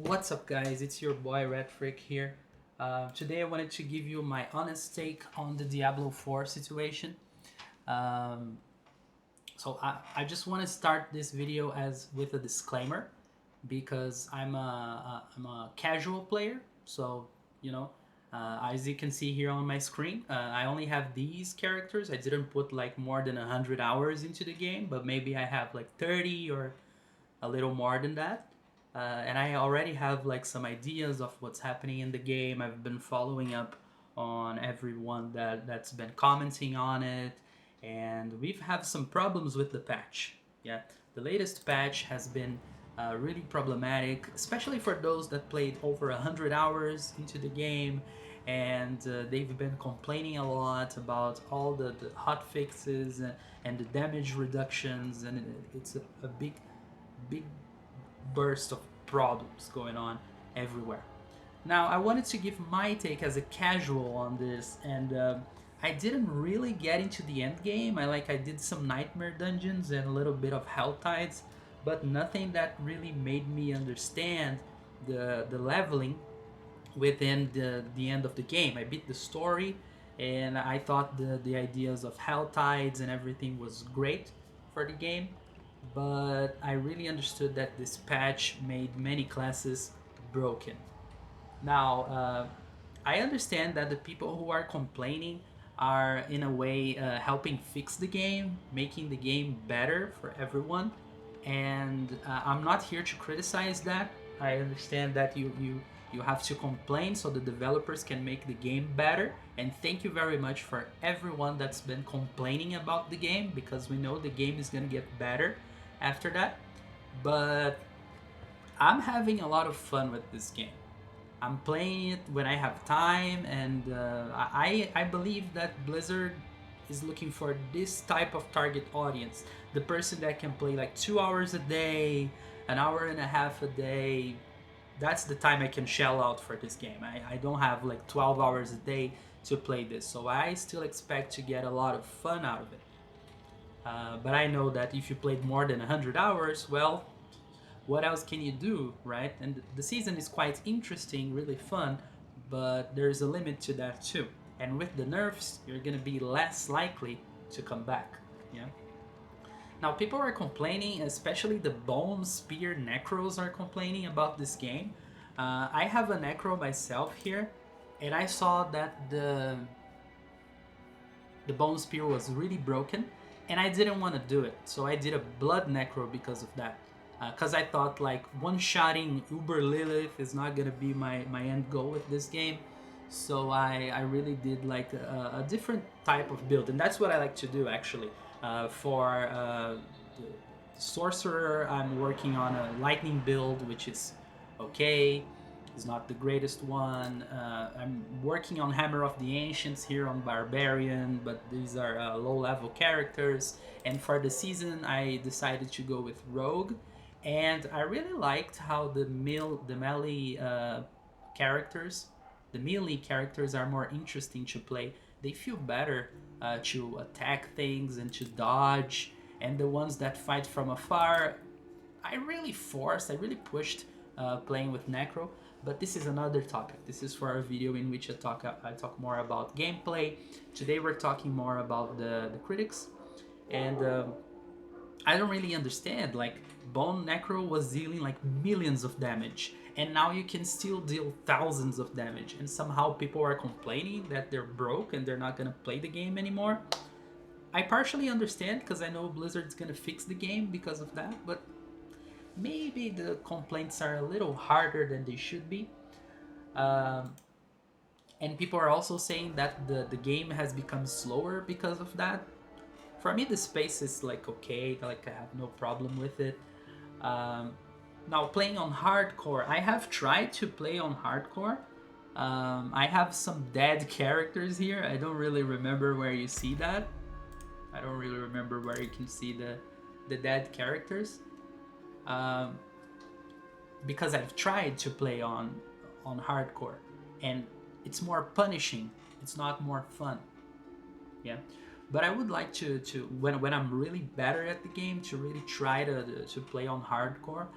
What's up, guys? It's your boy Red Frick here. Today I wanted to give you my honest take on the Diablo 4 situation. Um, so I just want to start this video as with a disclaimer because I'm a casual player. So you know, as you can see here on my screen, I only have these characters. I didn't put like more than 100 hours into the game, but maybe I have like 30 or a little more than that. And I already have like some ideas of what's happening in the game. I've been following up on everyone that's been commenting on it, and we've had some problems with the patch. Yeah, the latest patch has been really problematic, especially for those that played over 100 hours into the game, and they've been complaining a lot about all the hot fixes and the damage reductions, and it's a big burst of problems going on everywhere. Now, I wanted to give my take as a casual on this, and I didn't really get into the end game. I did some nightmare dungeons and a little bit of hell tides, but nothing that really made me understand the leveling within the end of the game. I beat the story, and I thought the ideas of hell tides and everything was great for the game, but I really understood that this patch made many classes broken. Now, I understand that the people who are complaining are in a way helping fix the game, making the game better for everyone, and I'm not here to criticize that. I understand that you have to complain so the developers can make the game better. And thank you very much for everyone that's been complaining about the game, because we know the game is gonna get better after that. But I'm having a lot of fun with this game. I'm playing it when I have time, and I believe that Blizzard is looking for this type of target audience, the person that can play like 2 hours a day, an hour and a half a day. That's the time I can shell out for this game. I don't have like 12 hours a day to play this, so I still expect to get a lot of fun out of it. But I know that if you played more than 100 hours, well, what else can you do, right? And the season is quite interesting, really fun, but there's a limit to that too. And with the nerfs, you're gonna be less likely to come back. Yeah. Now, people are complaining, especially the Bone Spear Necros are complaining about this game. I have a Necro myself here, and I saw that the Bone Spear was really broken, and I didn't want to do it. So I did a Blood Necro because of that. Because I thought like one-shotting Uber Lilith is not gonna be my end goal with this game. So I really did like a different type of build, and that's what I like to do actually. For the Sorcerer, I'm working on a Lightning build, which is okay. It's not the greatest one. I'm working on Hammer of the Ancients here on Barbarian, but these are low-level characters. And for the season, I decided to go with Rogue, and I really liked how the melee characters, the melee characters are more interesting to play. They feel better to attack things and to dodge, and the ones that fight from afar, I really pushed playing with Necro, but this is another topic. This is for a video in which I talk more about gameplay. Today we're talking more about the critics, and I don't really understand. Like, Bone Necro was dealing like millions of damage, and now you can still deal thousands of damage, and somehow people are complaining that they're broke and they're not gonna play the game anymore. I partially understand because I know Blizzard's gonna fix the game because of that, but maybe the complaints are a little harder than they should be. Um, and people are also saying that the game has become slower because of that. For me, the space is like okay, like I have no problem with it. Um, Now, playing on hardcore, I have tried to play on hardcore. I have some dead characters here. I don't really remember where you see that. I don't really remember where you can see the dead characters. Um, because I've tried to play on hardcore, and it's more punishing. It's not more fun. Yeah, but I would like to when I'm really better at the game to really try to play on hardcore.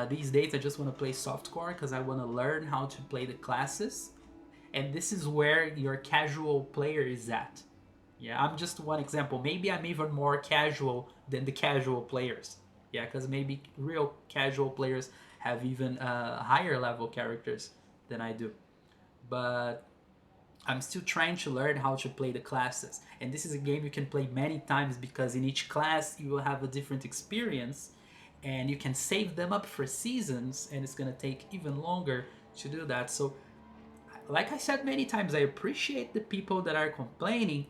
These days I just want to play softcore because I want to learn how to play the classes, and this is where your casual player is at. Yeah, I'm just one example. Maybe I'm even more casual than the casual players. Yeah, because maybe real casual players have even higher level characters than I do. But I'm still trying to learn how to play the classes. And this is a game you can play many times because in each class you will have a different experience and you can save them up for seasons, and it's going to take even longer to do that. So like I said many times, I appreciate the people that are complaining,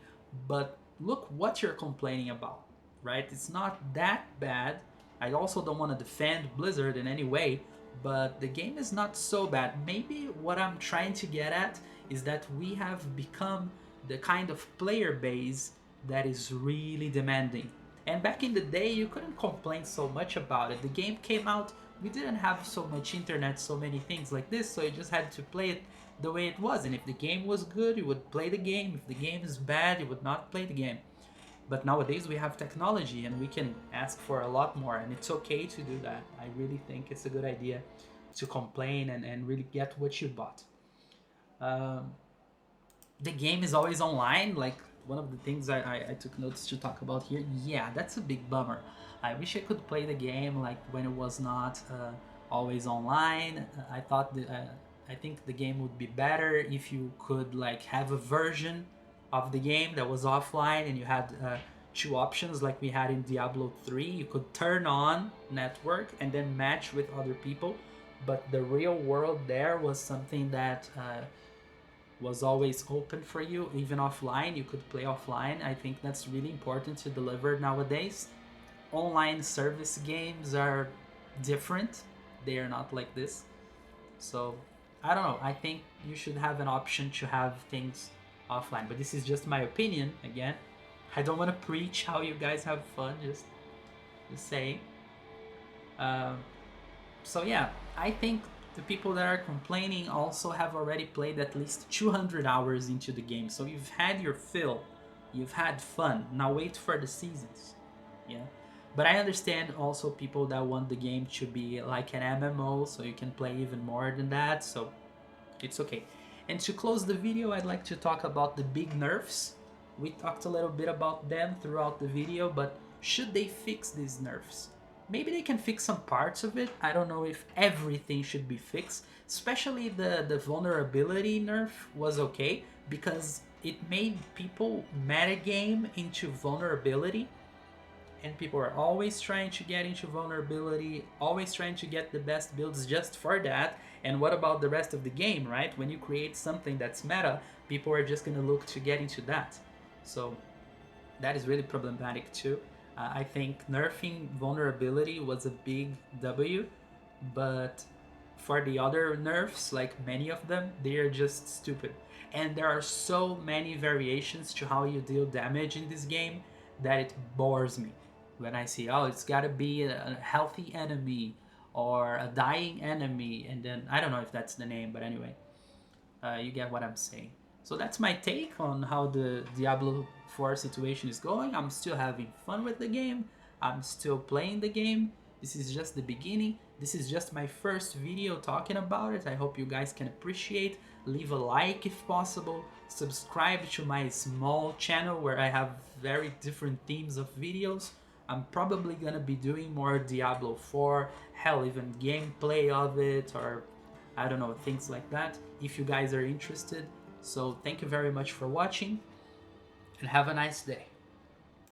but look what you're complaining about, right? It's not that bad. I also don't want to defend Blizzard in any way, but the game is not so bad. Maybe what I'm trying to get at is that we have become the kind of player base that is really demanding. And back in the day, you couldn't complain so much about it. The game came out, we didn't have so much internet, so many things like this, so you just had to play it the way it was. And if the game was good, you would play the game. If the game is bad, you would not play the game. But nowadays we have technology and we can ask for a lot more, and it's okay to do that. I really think it's a good idea to complain and really get what you bought. Um, the game is always online, like one of the things I took notice to talk about here. Yeah, that's a big bummer. I wish I could play the game like when it was not always online. I think the game would be better if you could like have a version of the game that was offline and you had two options like we had in Diablo 3. You could turn on network and then match with other people, but the real world there was something that was always open for you, even offline. You could play offline. I think that's really important to deliver nowadays. Online service games are different. They are not like this. So I don't know. I think you should have an option to have things offline. But this is just my opinion. Again, I don't want to preach how you guys have fun. Just saying. Um, so yeah, I think the people that are complaining also have already played at least 200 hours into the game. So you've had your fill. You've had fun. Now wait for the seasons. Yeah. But I understand also people that want the game to be like an MMO, so you can play even more than that. So it's okay. And to close the video, I'd like to talk about the big nerfs. We talked a little bit about them throughout the video, but should they fix these nerfs? Maybe they can fix some parts of it. I don't know if everything should be fixed. Especially the vulnerability nerf was okay because it made people metagame into vulnerability, and people are always trying to get into vulnerability, always trying to get the best builds just for that. And what about the rest of the game, right? When you create something that's meta, people are just going to look to get into that. So that is really problematic too. I think nerfing vulnerability was a big W, but for the other nerfs, like many of them, they are just stupid. And there are so many variations to how you deal damage in this game that it bores me when I see, oh, it's got to be a healthy enemy or a dying enemy, and then I don't know if that's the name, but anyway, you get what I'm saying. So that's my take on how the Diablo 4 situation is going. I'm still having fun with the game. I'm still playing the game. This is just the beginning. This is just my first video talking about it. I hope you guys can appreciate. Leave a like if possible. Subscribe to my small channel where I have very different themes of videos. I'm probably gonna be doing more Diablo 4, hell, even gameplay of it, or I don't know, things like that, if you guys are interested. So thank you very much for watching, and have a nice day.